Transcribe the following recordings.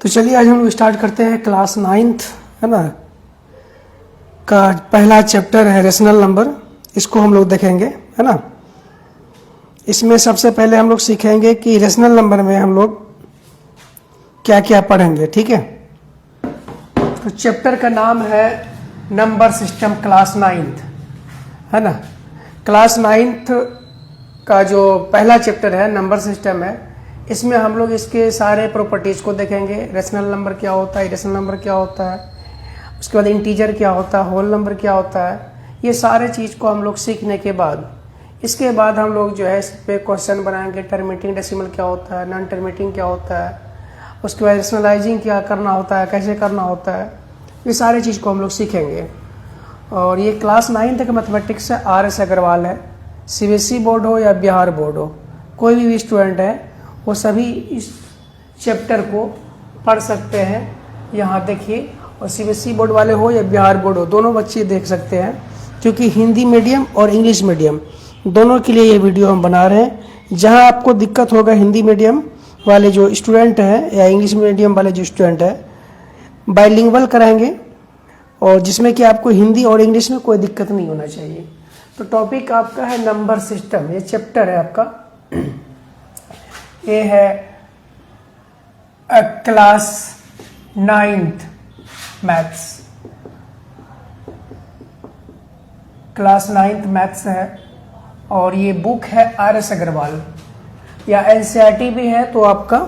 तो चलिए आज हम लोग स्टार्ट करते हैं क्लास 9th है ना का पहला चैप्टर है रेशनल नंबर। इसको हम लोग देखेंगे है ना। इसमें सबसे पहले हम लोग सीखेंगे कि रेशनल नंबर में हम लोग क्या क्या पढ़ेंगे। ठीक है, तो चैप्टर का नाम है नंबर सिस्टम क्लास 9th है ना। क्लास 9th का जो पहला चैप्टर है नंबर सिस्टम है, इसमें हम लोग इसके सारे प्रॉपर्टीज को देखेंगे। रेशनल नंबर क्या होता है, इरेशनल नंबर क्या होता है, उसके बाद इंटीजर क्या होता है, होल नंबर क्या होता है, ये सारे चीज़ को हम लोग सीखने के बाद इसके बाद हम लोग जो है इस पे क्वेश्चन बनाएंगे। टर्मिनेटिंग डेसिमल क्या होता है, नॉन टर्मिनेटिंग क्या होता है, उसके बाद रेशनलाइजिंग क्या करना होता है, कैसे करना होता है, ये सारी चीज़ को हम लोग सीखेंगे। और ये क्लास 9th का मैथमेटिक्स है, RS अग्रवाल है। CBSE बोर्ड हो या बिहार बोर्ड हो, कोई भी स्टूडेंट है वो सभी इस चैप्टर को पढ़ सकते हैं। यहाँ देखिए, और CBSE बोर्ड वाले हो या बिहार बोर्ड हो, दोनों बच्चे देख सकते हैं, क्योंकि हिंदी मीडियम और इंग्लिश मीडियम दोनों के लिए ये वीडियो हम बना रहे हैं। जहाँ आपको दिक्कत होगा हिंदी मीडियम वाले जो स्टूडेंट हैं या इंग्लिश मीडियम वाले जो स्टूडेंट है, बाइलिंगुअल कराएंगे, और जिसमें कि आपको हिंदी और इंग्लिश में कोई दिक्कत नहीं होना चाहिए। तो टॉपिक आपका है नंबर सिस्टम, ये चैप्टर है आपका। ये है class 9th maths, class 9th maths है। और ये बुक है RS अग्रवाल, या NCERT भी है तो आपका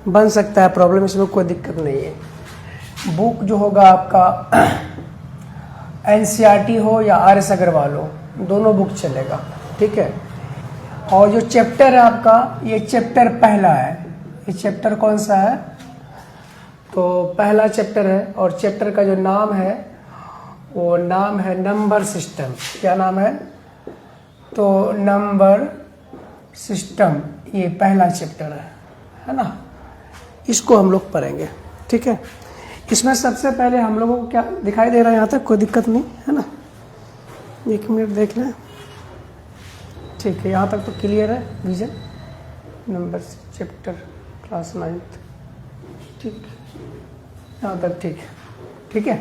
बन सकता है प्रॉब्लम, इसमें कोई दिक्कत नहीं है। बुक जो होगा आपका NCERT हो या RS अग्रवाल हो, दोनों बुक चलेगा। ठीक है, और जो चैप्टर है आपका, ये चैप्टर पहला है। ये चैप्टर कौन सा है, तो पहला चैप्टर है, और चैप्टर का जो नाम है वो नाम है नंबर सिस्टम। क्या नाम है, तो नंबर सिस्टम, ये पहला चैप्टर है ना। इसको हम लोग पढ़ेंगे। ठीक है, इसमें सबसे पहले हम लोगों को क्या दिखाई दे रहा है, यहाँ तक कोई दिक्कत नहीं है ना। 1 मिनट देख लें। ठीक है, यहाँ तक तो क्लियर है vision. Number chapter class 9th, ठीक, यहाँ तक ठीक है। ठीक है,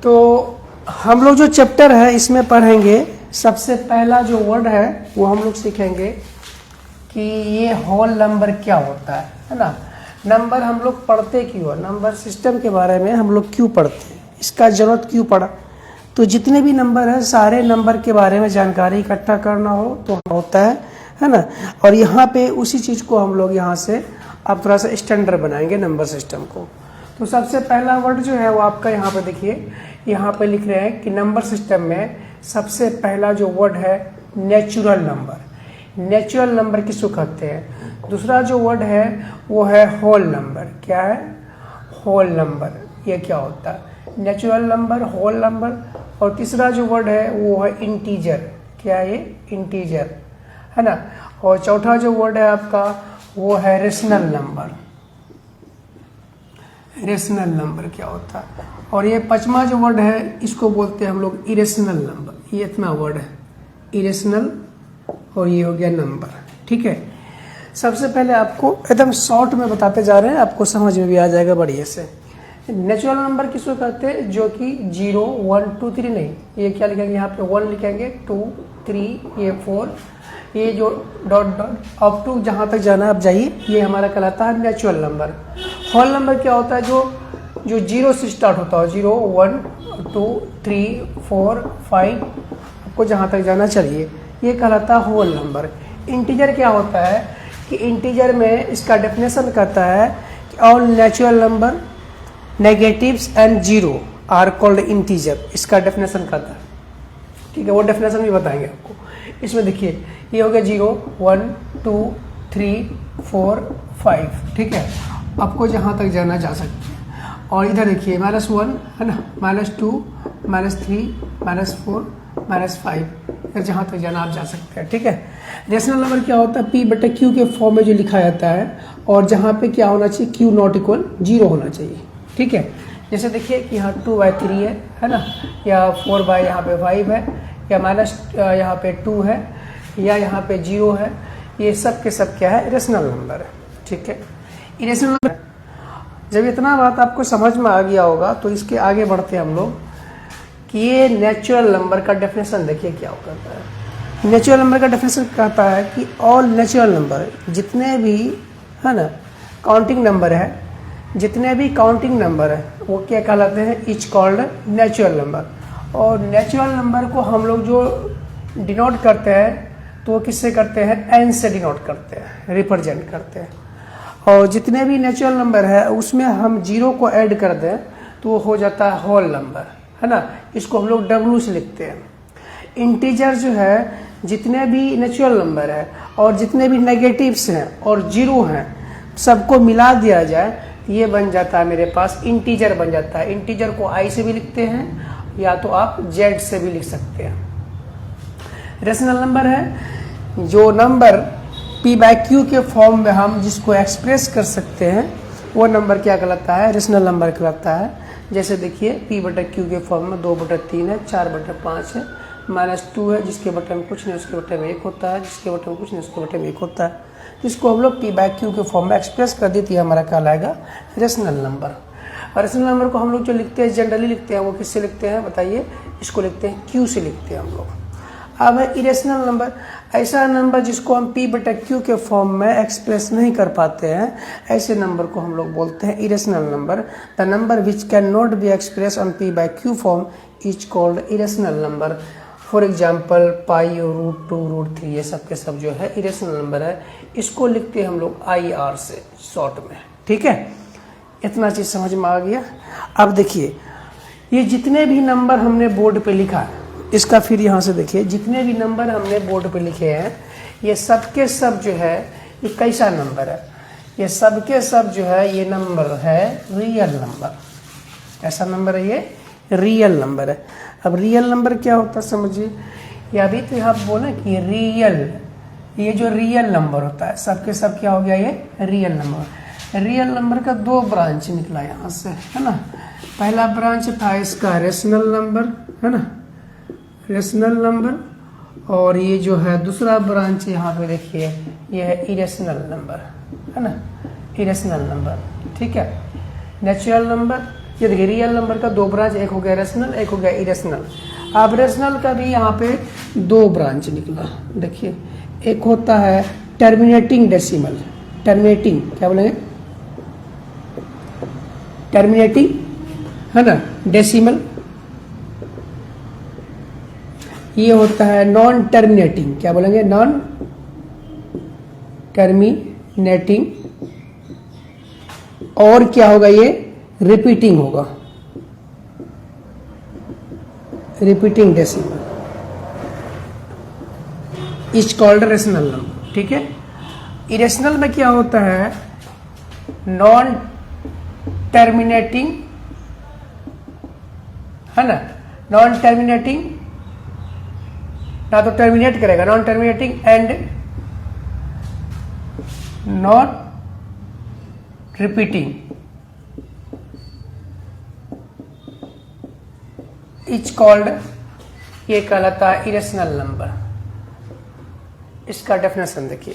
तो हम लोग जो चैप्टर है इसमें पढ़ेंगे, सबसे पहला जो वर्ड है वो हम लोग सीखेंगे कि ये होल नंबर क्या होता है ना। नंबर हम लोग पढ़ते क्यों है, नंबर सिस्टम के बारे में हम लोग क्यों पढ़ते हैं, इसका जरूरत क्यों पड़ा। तो जितने भी नंबर है, सारे नंबर के बारे में जानकारी इकट्ठा करना हो तो होता है ना। और यहाँ पे उसी चीज़ को हम लोग यहाँ से अब थोड़ा सा स्टैंडर्ड बनाएंगे नंबर सिस्टम को। तो सबसे पहला वर्ड जो है वो आपका यहाँ पे देखिए, यहाँ पे लिख रहे हैं कि नंबर सिस्टम में सबसे पहला जो वर्ड है नेचुरल नंबर। नेचुरल नंबर किसको कहते हैं। दूसरा जो वर्ड है वो है होल नंबर। क्या है, होल नंबर। ये क्या होता है, नेचुरल नंबर, होल नंबर। और तीसरा जो वर्ड है वो है इंटीजर। क्या है ये, इंटीजर है ना। और चौथा जो वर्ड है आपका वो है रेशनल नंबर। रेशनल नंबर क्या होता है। और ये पांचवा जो वर्ड है इसको बोलते हैं हम लोग इरेशनल नंबर। ये इतना वर्ड है, इरेशनल, और ये हो गया नंबर। ठीक है, सबसे पहले आपको एकदम शॉर्ट में बताते जा रहे हैं, आपको समझ में भी आ जाएगा बढ़िया से। नेचुरल नंबर किसको कहते हैं, जो कि 0 1 2 3 नहीं, ये क्या लिखेंगे, यहाँ पे 1 लिखेंगे, 2 3, ये 4, ये जो डॉट डॉट अप टू जहाँ तक जाना है आप जाइए, ये हमारा कहलाता है नेचुरल नंबर। होल नंबर क्या होता है, जो 0 से स्टार्ट होता है, 0 1 2 3 4 5, आपको जहाँ तक जाना चाहिए, ये कहलाता है होल नंबर। इंटीजर क्या होता है कि इंटीजर में इसका डेफिनेशन कहता है कि all natural number negatives and 0 are called integer. इसका डेफिनेशन कहता है। ठीक है, वो डेफिनेशन भी बताएंगे आपको। इसमें देखिए, ये हो गया 0 1 2 3 4 5। ठीक है, आपको जहाँ तक जाना जा सकते हैं। और इधर देखिए -1 है ना, -2 -3 -4 -5, फिर जहाँ तक जाना आप जा सकते हैं। ठीक है, रेशनल नंबर क्या होता है, P/Q के फॉर्म में जो लिखा जाता है, और जहाँ पे क्या होना चाहिए, Q नॉट इक्वल 0 होना चाहिए। ठीक है, जैसे देखिए कि यहाँ 2/3 है ना, या 4 यहाँ पे 5 है, या माइनस यहाँ पे 2 है, या यहाँ पे 0 है, ये सब के सब क्या है, रेशनल नंबर है। ठीक है, इरेशनल नंबर। जब इतना बात आपको समझ में आ गया होगा तो इसके आगे बढ़ते हैं हम लोग कि ये नेचुरल नंबर का डेफिनेशन देखिए क्या होता है। नेचुरल नंबर का डेफिनेशन कहता है कि ऑल नेचुरल नंबर, जितने भी है ना काउंटिंग नंबर है, जितने भी काउंटिंग नंबर है वो क्या कहलाते हैं, इच कॉल्ड नेचुरल नंबर। और नेचुरल नंबर को हम लोग जो डिनोट करते हैं तो वो किससे करते हैं, एन से डिनोट करते हैं, रिप्रेजेंट करते हैं। और जितने भी नेचुरल नंबर है उसमें हम जीरो को ऐड कर दें तो वो हो जाता है होल नंबर, है ना। इसको हम लोग डब्ल्यू से लिखते हैं। इंटीजर जो है, जितने भी नेचुरल नंबर है और जितने भी नेगेटिव्स हैं और जीरो हैं सबको मिला दिया जाए ये बन जाता है मेरे पास इंटीजर बन जाता है। इंटीजर को आई से भी लिखते हैं या तो आप जेड से भी लिख सकते हैं। रेशनल नंबर है जो नंबर पी बाय क्यू के फॉर्म में हम जिसको एक्सप्रेस कर सकते हैं वो नंबर क्या कहलाता है, रेशनल नंबर कहलाता है। जैसे देखिए पी बटा क्यू के फॉर्म में 2/3 है, 4/5 है, -2 है, जिसके बटे में कुछ नहीं उसके बटे में 1 होता है, जिसके बटे में कुछ नहीं उसके बटे में 1 होता है। इसको हम लोग पी बाय क्यू के फॉर्म में एक्सप्रेस कर देती है, हमारा कहलाएगा रेशनल नंबर। और रेशनल नंबर को हम लोग जो लिखते हैं जनरली लिखते हैं वो किससे लिखते हैं बताइए, इसको लिखते हैं क्यू से लिखते हैं हम लोग। अब है इरेशनल नंबर, ऐसा नंबर जिसको हम पी बटा क्यू के फॉर्म में एक्सप्रेस नहीं कर पाते हैं, ऐसे नंबर को हम लोग बोलते हैं irrational number. The number which can not be express on P by Q form is called irrational number. For example pi और √2 √3 ये सब के सब जो है इरेशनल नंबर है। इसको लिखते हैं हम लोग IR से शॉर्ट में, ठीक है। इतना चीज समझ में आ गया। अब देखिए ये जितने भी नंबर हमने बोर्ड पे लिखा है इसका फिर यहाँ से देखिए जितने भी नंबर हमने बोर्ड पे लिखे हैं ये सब के सब जो है ये कैसा नंबर है, ये सब के सब जो है ये नंबर है रियल नंबर। कैसा नंबर है, ये रियल नंबर है। अब रियल नंबर क्या होता है समझिए, ये अभी तो यहाँ बोले कि रियल, ये जो रियल नंबर होता है सबके सब क्या हो गया, ये रियल नंबर। रियल नंबर का 2 ब्रांच निकला यहाँ से, है ना। पहला ब्रांच था इसका रेशनल नंबर, है ना, रेशनल नंबर। और ये जो है दूसरा ब्रांच यहाँ पे देखिए ये है इरेशनल नंबर, है ना, इरेशनल नंबर, ठीक है। नेचुरल नंबर, ये देखिए रियल नंबर का 2 ब्रांच, एक हो गया रेशनल एक हो गया इरेशनल। अब रेशनल का भी यहाँ पे 2 ब्रांच निकला, देखिए एक होता है टर्मिनेटिंग डेसिमल, टर्मिनेटिंग क्या बोलेंगे, टर्मिनेटिंग, है ना, डेसिमल। ये होता है नॉन टर्मिनेटिंग, क्या बोलेंगे, नॉन टर्मिनेटिंग। और क्या होगा, ये रिपीटिंग होगा, repeating decimal is called rational number, ठीक है। इरेशनल में क्या होता है, नॉन टर्मिनेटिंग, है ना, नॉन टर्मिनेटिंग, ना तो टर्मिनेट करेगा, non terminating and not repeating is called, ये कहलाता है इरेशनल नंबर। इसका डेफिनेशन देखिए,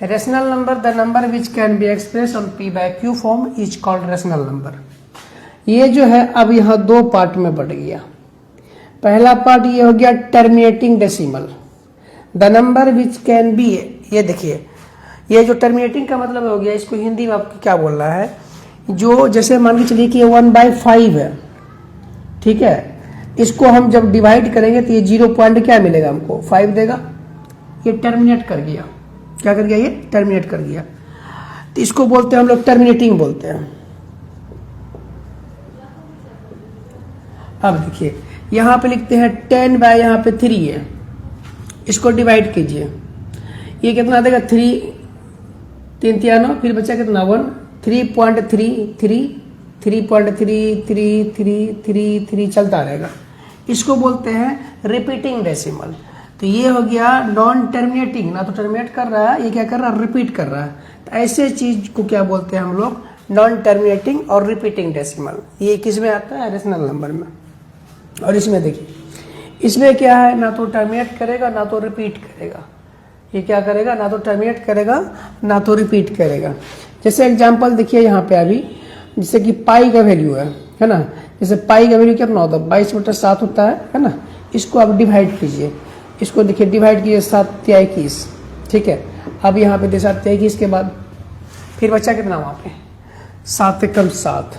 rational number the number which can be express on P by Q form is called rational number. ये जो है अब यहाँ 2 पार्ट में बढ़ गया। पहला पार्ट ये हो गया terminating decimal, the number which can B, ये देखिए ये जो टर्मिनेटिंग का मतलब हो गया, इसको हिंदी में आपको क्या बोल रहा है, जो जैसे मान के चलिए कि 1/5 है, ठीक है, इसको हम जब डिवाइड करेंगे तो ये 0 पॉइंट क्या मिलेगा हमको, 5 देगा। ये टर्मिनेट कर गया, क्या कर गया, ये टर्मिनेट कर गया, तो इसको बोलते हैं हम लोग टर्मिनेटिंग बोलते हैं। अब देखिए यहां पे लिखते हैं 10 बाय यहाँ पे 3 है, इसको डिवाइड कीजिए, ये कितना देगा, 3 3 3 9, फिर बचा कितना 1, 3.33 3.3333 चलता रहेगा। इसको बोलते हैं रिपीटिंग डेसिमल। तो ये हो गया नॉन टर्मिनेटिंग, ना तो टर्मिनेट कर रहा है, ये क्या कर रहा है, रिपीट कर रहा है। तो ऐसे चीज को क्या बोलते हैं हम लोग, नॉन टर्मिनेटिंग और रिपीटिंग डेसिमल। ये किस में आता है, रेशनल नंबर में। और इसमें देखिए, इसमें क्या है, ना तो टर्मिनेट करेगा ना तो रिपीट करेगा। ये क्या करेगा, ना तो टर्मिनेट करेगा ना तो रिपीट करेगा। जैसे एग्जांपल देखिए यहाँ पे अभी जिससे कि पाई का वैल्यू है ना, जैसे पाई का वैल्यू कितना होता है 22/7 होता है ना। इसको आप डिवाइड कीजिए, इसको देखिए डिवाइड कीजिए 7 या 21, ठीक है। अब यहाँ पे 7 या 21 के बाद फिर बचा कितना वहाँ पे 7 × 7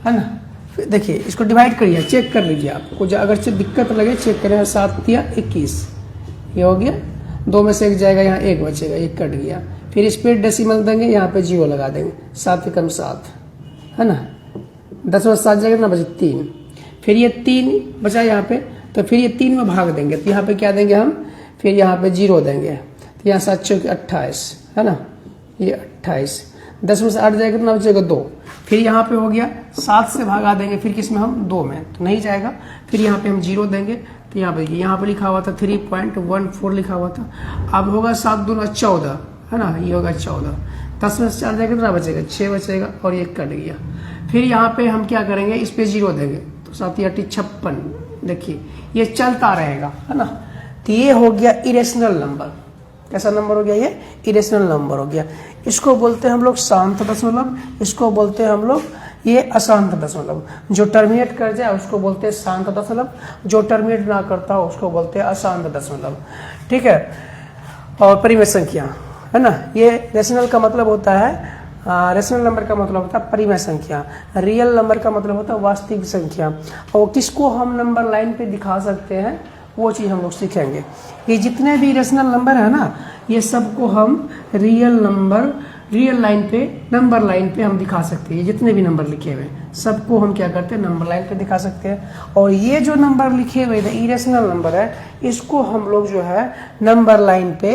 है ना। देखिए इसको डिवाइड करिए, चेक कर लीजिए, आपको अगर दिक्कत लगे चेक करें। 7 या 21 ये हो गया, 2 में से 1 जाएगा, यहाँ 1 बचेगा, 1 कट गया। फिर इस पे डेसिमल देंगे, यहाँ पे 0 लगा देंगे, 7 × 7 है ना। 10 में 7 जाएगा ना, बचे 3। फिर ये 3 बचा यहाँ पे, तो फिर ये 3 में भाग देंगे, तो यहाँ पे क्या देंगे हम, फिर यहाँ पे 0 देंगे, तो यहाँ 7 × 28 है ना, ये 28। 10 में से 8 जाएगा तो ना बचेगा 2। फिर यहाँ पे हो गया 7 से भागा देंगे, फिर किस में हम 2 में, तो नहीं जाएगा। फिर यहाँ पे हम 0 देंगे, तो यहाँ पे लिखा हुआ था 3.14 लिखा हुआ था। अब होगा 7 दूना 14 है ना, ये होगा 14। 10 में से 4 जाएगा कितना बचेगा, 6 बचेगा, और ये कट गया। फिर यहाँ पे हम क्या करेंगे, इस पे 0 देंगे, तो 7 × 8 = 56। देखिए ये चलता रहेगा है ना। तो ये हो गया इरेशनल नंबर। कैसा नंबर हो गया, ये इरेशनल नंबर हो गया। इसको बोलते हैं हम लोग शांत दशमलव, इसको बोलते हैं हम लोग ये अशांत दशमलव। जो टर्मिनेट कर जाए उसको बोलते हैं शांत दशमलव, जो टर्मिनेट ना करता हो उसको बोलते हैं अशांत दशमलव, ठीक है। और परिमेय संख्या है ना, ये रेशनल का मतलब होता है, रेशनल नंबर का मतलब होता है परिमेय संख्या, रियल नंबर का मतलब होता है वास्तविक संख्या। और किसको हम नंबर लाइन पे दिखा सकते हैं वो चीज़ हम लोग सीखेंगे। ये जितने भी रेशनल नंबर है ना, ये सबको हम रियल लाइन पे, नंबर लाइन पे हम दिखा सकते हैं। ये जितने भी नंबर लिखे हुए सबको हम क्या करते हैं, नंबर लाइन पे दिखा सकते हैं। और ये जो नंबर लिखे हुए इरेशनल नंबर है, इसको हम लोग जो है नंबर लाइन पे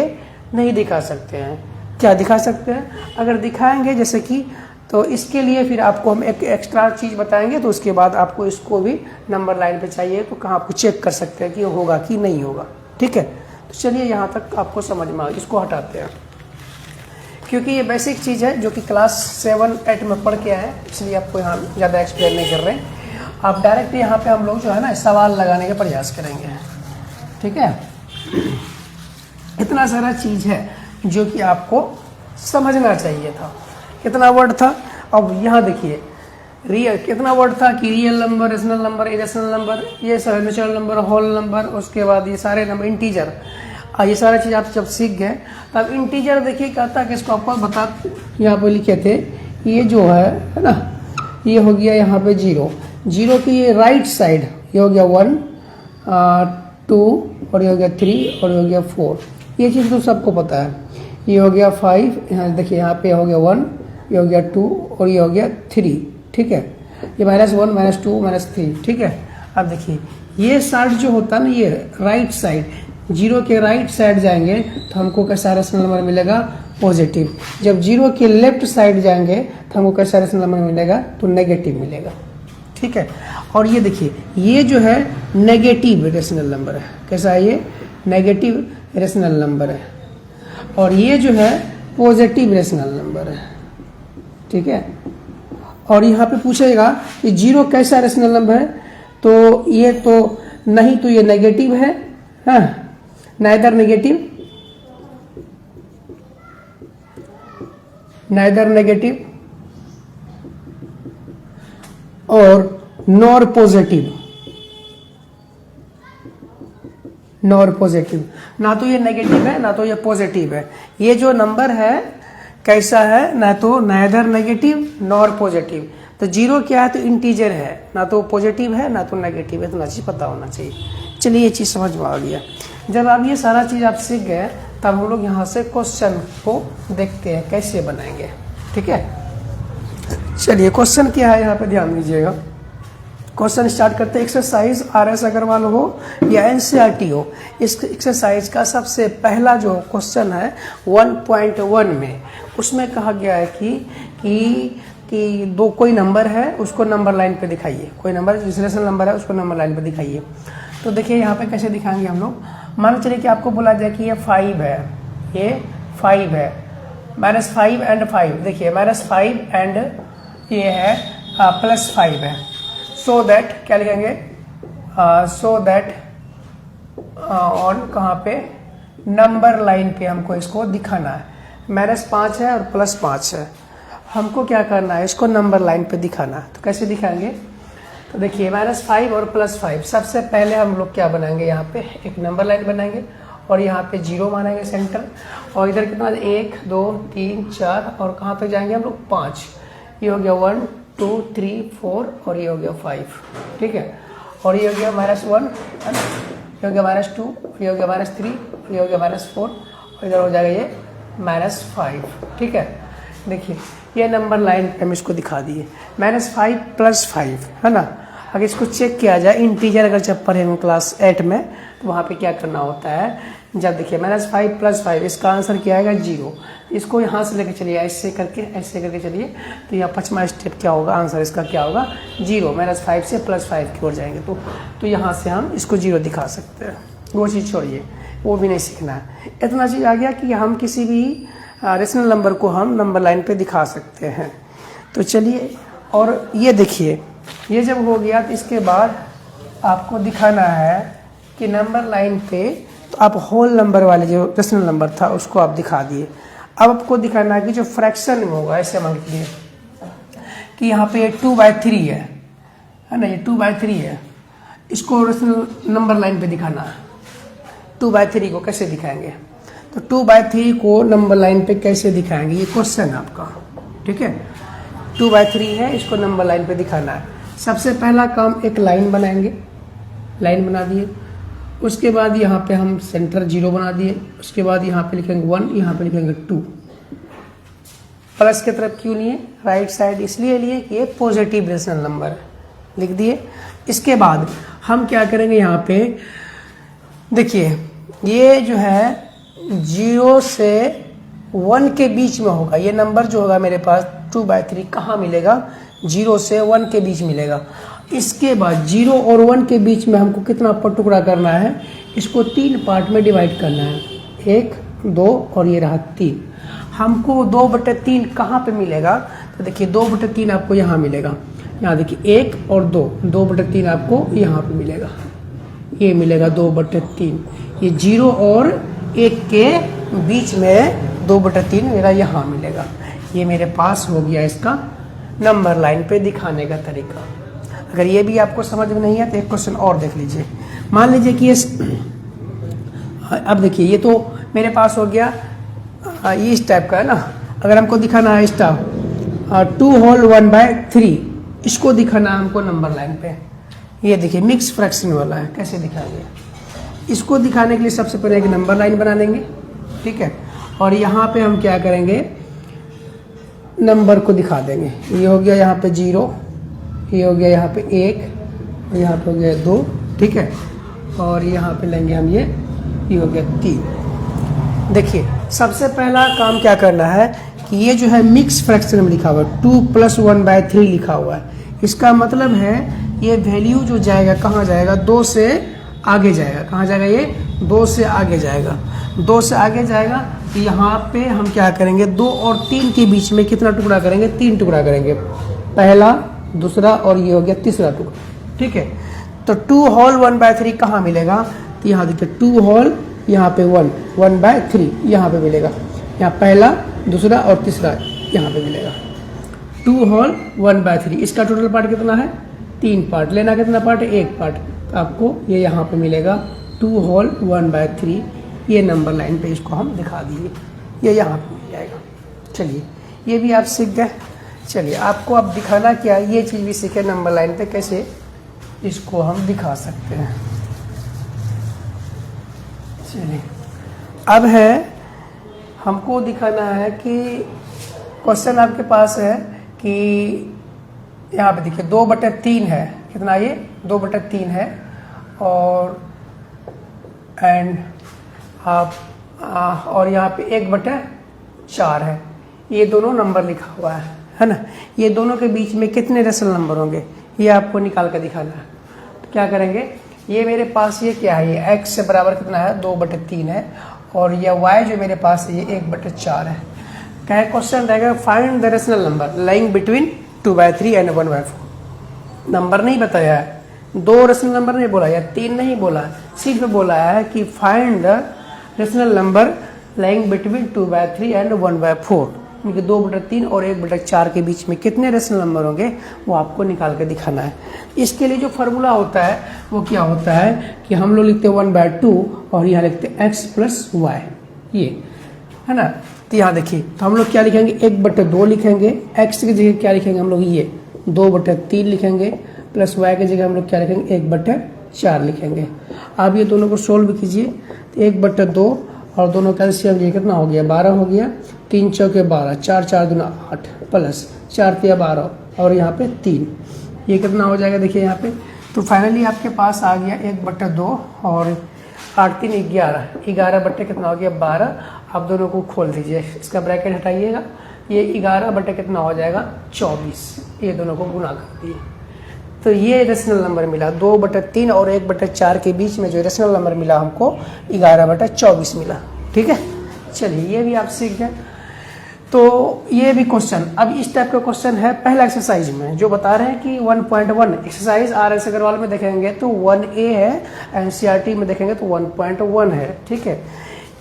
नहीं दिखा सकते हैं। क्या दिखा सकते हैं, अगर दिखाएंगे जैसे कि, तो इसके लिए फिर आपको हम एक एक्स्ट्रा चीज़ बताएंगे, तो उसके बाद आपको इसको भी नंबर लाइन पे चाहिए, तो कहाँ आपको चेक कर सकते हैं कि होगा कि नहीं होगा, ठीक है। तो चलिए यहाँ तक आपको समझ में आ, इसको हटाते हैं, क्योंकि ये बेसिक चीज़ है जो कि क्लास 7-8 में पढ़ के आए, इसलिए आपको यहाँ ज़्यादा एक्सप्लेन नहीं कर रहे हैं। आप डायरेक्ट यहाँ पे हम लोग जो है ना सवाल लगाने का प्रयास करेंगे, ठीक है। इतना सारा चीज़ है जो कि आपको समझना चाहिए था। कितना वर्ड था, अब यहाँ देखिए रियल कितना वर्ड था कि real number, rational number, irrational number, ये सब नेचुरल नंबर, होल नंबर, उसके बाद ये सारे नंबर, इंटीजर, ये सारा चीज़ आप जब सीख गए तब इंटीजर देखिए कहता है कि इसको आपको बता, यहाँ पे लिखे थे ये जो है ना, ये हो गया यहाँ पे 0 की ये राइट साइड, ये हो गया 1, 2 और ये हो गया 3 और ये हो गया 4, ये चीज़ तो सबको पता है। ये हो गया 5, यहाँ देखिए यहाँ पे हो गया 1, ये हो गया 2 और ये हो गया 3, ठीक है। ये -1, -2, -3, ठीक है। अब देखिए ये साइड जो होता है ना, ये राइट साइड, 0 के राइट साइड जाएंगे तो हमको कैसा रेशनल नंबर मिलेगा, पॉजिटिव। जब 0 के लेफ्ट साइड जाएंगे तो हमको कैसा रेशनल नंबर मिलेगा, तो नेगेटिव मिलेगा, ठीक है। और ये देखिए ये जो है नेगेटिव रेशनल नंबर है, कैसा है ये, नेगेटिव रेशनल नंबर है। और ये जो है पॉजिटिव रेशनल नंबर है, ठीक है। और यहाँ पे पूछेगा कि 0 कैसा रेशनल नंबर है, तो ये तो नहीं, तो ये नेगेटिव है, हाँ, नाइदर नेगेटिव और नॉर पॉजिटिव, ना तो ये नेगेटिव है ना तो ये पॉजिटिव है। ये जो नंबर है कैसा है, ना तो नाइदर नेगेटिव नॉर पॉजिटिव। तो 0 क्या है, तो इंटीजर है, ना तो पॉजिटिव है ना तो नेगेटिव है, इतना चीज़ पता होना चाहिए। चलिए ये चीज़ समझ में आ गया। जब आप ये सारा चीज़ आप सीख गए तब हम लोग यहाँ से क्वेश्चन को देखते हैं कैसे बनाएंगे, ठीक है। चलिए क्वेश्चन क्या है यहाँ पे ध्यान दीजिएगा। क्वेश्चन स्टार्ट करते हैं। एक्सरसाइज RS अग्रवाल हो या NCERT हो, इस एक्सरसाइज का सबसे पहला जो क्वेश्चन है 1.1 में, उसमें कहा गया है कि दो कोई नंबर है उसको नंबर लाइन पे दिखाइए, कोई नंबर जिस रेशनल नंबर है उसको नंबर लाइन पे दिखाइए। तो देखिए यहाँ पे कैसे दिखाएंगे हम लोग। मान चलिए कि आपको बोला जाए कि ये 5 है, ये 5 है, -5 एंड 5, देखिए -5 एंड ये है +5 है। सो दैट क्या लिखेंगे, सो दैट ऑन कहाँ पे, नंबर लाइन पे हमको इसको दिखाना है। -5 है और +5 है। हमको क्या करना है, इसको नंबर लाइन पे दिखाना है। तो कैसे दिखाएंगे, तो देखिए -5 और +5, सबसे पहले हम लोग क्या बनाएंगे, यहाँ पे एक नंबर लाइन बनाएंगे और यहाँ पे 0 मानेंगे सेंटर, और इधर कितना 1 2 3 4 और कहाँ तक जाएंगे हम लोग 5। ये हो गया 1 2 3 4 और ये हो गया 5, ठीक है। और ये हो गया -1, ये हो गया -2, ये हो गया -3, ये हो गया -4 और इधर हो जाएगा ये -5, ठीक है। देखिए ये नंबर लाइन पे हम इसको दिखा दिए, -5 + 5 है ना। अगर इसको चेक किया जाए इंटीजर, अगर जब पढ़े हम क्लास 8 में, तो वहाँ पे क्या करना होता है, जब देखिए -5 + 5, इसका आंसर क्या आएगा 0। इसको यहाँ से लेके चलिए, ऐसे करके चलिए, तो यहाँ 5वां स्टेप क्या होगा, आंसर इसका क्या होगा 0। -5 से +5 की ओर जाएंगे तो यहाँ से हम इसको 0 दिखा सकते हैं। वो चीज़ छोड़िए, वो भी नहीं सीखना है। इतना चीज़ आ गया कि हम किसी भी रेशनल नंबर को हम नंबर लाइन पे दिखा सकते हैं। तो चलिए, और ये देखिए, ये जब हो गया तो इसके बाद आपको दिखाना है कि नंबर लाइन पे, तो आप होल नंबर वाले जो रेशनल नंबर था उसको आप दिखा दिए। अब आपको दिखाना है कि जो फ्रैक्शन में होगा, ऐसे मान लीजिए कि यहाँ पे 2/3 है ना, ये 2/3 है, इसको रेशनल नंबर लाइन पे दिखाना है। 2/3 को कैसे दिखाएंगे, तो 2/3 को नंबर लाइन पे कैसे दिखाएंगे, ये क्वेश्चन है आपका, ठीक है। 2/3 है, इसको नंबर लाइन पे दिखाना है। सबसे पहला काम, एक लाइन बनाएंगे, लाइन बना दिए, उसके बाद यहाँ पे हम सेंटर 0 बना दिए, उसके बाद यहाँ पे लिखेंगे 1, यहाँ पे लिखेंगे 2। प्लस की तरफ क्यों लिए, राइट साइड इसलिए लिए कि ये पॉजिटिव रेशनल नंबर है, लिख दिए। इसके बाद हम क्या करेंगे, यहाँ पे देखिए ये जो है 0 से 1 के बीच में होगा, ये नंबर जो होगा मेरे पास 2/3 कहाँ मिलेगा, 0 से 1 के बीच मिलेगा। इसके बाद 0 और 1 के बीच में हमको कितना टुकड़ा करना है, इसको 3 पार्ट में डिवाइड करना है, 1 2 और ये रहा 3। हमको 2/3 कहाँ पे मिलेगा, तो देखिए 2/3 आपको यहाँ मिलेगा, यहाँ देखिए 1 और 2, 2/3 आपको यहाँ पे मिलेगा, ये मिलेगा 2/3। ये 0 और 1 के बीच में 2/3 मेरा यहाँ मिलेगा। ये मेरे पास हो गया इसका नंबर लाइन पे दिखाने का तरीका। अगर ये भी आपको समझ में नहीं है तो एक क्वेश्चन और देख लीजिए। मान लीजिए कि अब देखिए ये तो मेरे पास हो गया ये इस टाइप का है ना। अगर हमको दिखाना है इसका 2 होल 1/3, इसको दिखाना है हमको नंबर लाइन पे। ये देखिए मिक्स फ्रैक्शन वाला है, कैसे दिखाएंगे, इसको दिखाने के लिए सबसे पहले एक नंबर लाइन बना लेंगे, ठीक है। और यहाँ पे हम क्या करेंगे, नंबर को दिखा देंगे। ये हो गया यहाँ पे 0, ये हो गया यहाँ पे 1, यहाँ पे हो गया 2, ठीक है। और यहाँ पे लेंगे हम ये हो गया 3। देखिए सबसे पहला काम क्या करना है कि ये जो है मिक्स फ्रैक्शन में लिखा हुआ है 2 + 1/3 लिखा हुआ है। इसका मतलब है ये वैल्यू जो जाएगा कहाँ जाएगा, 2 से आगे जाएगा। कहाँ जाएगा, ये 2 से आगे जाएगा। 2 से आगे जाएगा तो यहाँ पे हम क्या करेंगे, 2 और 3 के बीच में कितना टुकड़ा करेंगे, 3 टुकड़ा करेंगे, पहला दूसरा और ये हो गया तीसरा टुकड़ा, ठीक है। तो 2 होल 1/3 कहाँ मिलेगा, तो यहाँ देखिए 2 होल यहाँ पे 1/3 यहाँ पे मिलेगा, यहाँ पहला दूसरा और तीसरा यहाँ पे मिलेगा। 2 होल 1/3, इसका टोटल पार्ट कितना है, 3 पार्ट। लेना कितना पार्ट है, 1 पार्ट। तो आपको ये यहाँ पे मिलेगा 2 होल 1/3। ये नंबर लाइन पे इसको हम दिखा दिए, ये यहाँ पे मिल जाएगा। चलिए ये भी आप सीख गए। चलिए आपको अब दिखाना क्या है, ये चीज़ भी सीखे नंबर लाइन पे कैसे इसको हम दिखा सकते हैं। चलिए अब है हमको दिखाना है कि क्वेश्चन आपके पास है कि यहाँ पे देखिए 2/3 है, कितना ये 2/3 है, और एंड आप और यहाँ पे 1/4 है। ये दोनों नंबर लिखा हुआ है ना। ये दोनों के बीच में कितने रेशनल नंबर होंगे ये आपको निकाल कर दिखाना है। तो क्या करेंगे, ये मेरे पास ये क्या है, ये x से बराबर कितना है 2/3 है, और ये y जो मेरे पास है ये 1/4 है। क्या क्वेश्चन रहेगा, find the rational number lying between 2/3 and 1/4। Number नहीं बताया है, 2 रेशनल नंबर नहीं बोला या 3 नहीं बोला, सिर्फ बोला है कि find the rational number lying between 2/3 and 1/4। उनके 2/3 और 1/4 के बीच में कितने रेशनल नंबर होंगे वो आपको निकाल के दिखाना है। इसके लिए जो फार्मूला होता है वो क्या होता है कि हम लोग लिखते हैं 1/2 और यहाँ लिखते हैं x + y, ये है ना। तो यहाँ देखिए, तो हम लोग क्या लिखेंगे 1/2 लिखेंगे, x की जगह क्या लिखेंगे हम लोग ये 2/3 लिखेंगे, प्लस y की जगह हम लोग क्या लिखेंगे 1/4 लिखेंगे। अब ये दोनों को सोल्व कीजिए, तो 1/2 और दोनों का एलसीएम ये कितना हो गया 12 हो गया, 3 चौके 12, 4 4 दूना 8 प्लस 4 तिया 12 और यहाँ पे 3, ये कितना हो जाएगा देखिए यहाँ पे। तो फाइनली आपके पास आ गया 1/2 और 8 3 11, 11 बट्टे कितना हो गया 12। आप दोनों को खोल दीजिए, इसका ब्रैकेट हटाइएगा, ये 11 बट्टे कितना हो जाएगा 24, ये दोनों को गुना कर दिए। तो ये रेशनल नंबर मिला 2/3 और 1/4 के बीच में जो रेशनल नंबर मिला हमको 11/24 मिला। ठीक है, चलिए ये भी आप सीख गए। तो ये भी क्वेश्चन, अब इस टाइप का क्वेश्चन है पहला एक्सरसाइज में जो बता रहे हैं कि 1.1 एक्सरसाइज RS अग्रवाल में देखेंगे तो 1A है, NCERT में देखेंगे तो 1.1 है। ठीक है,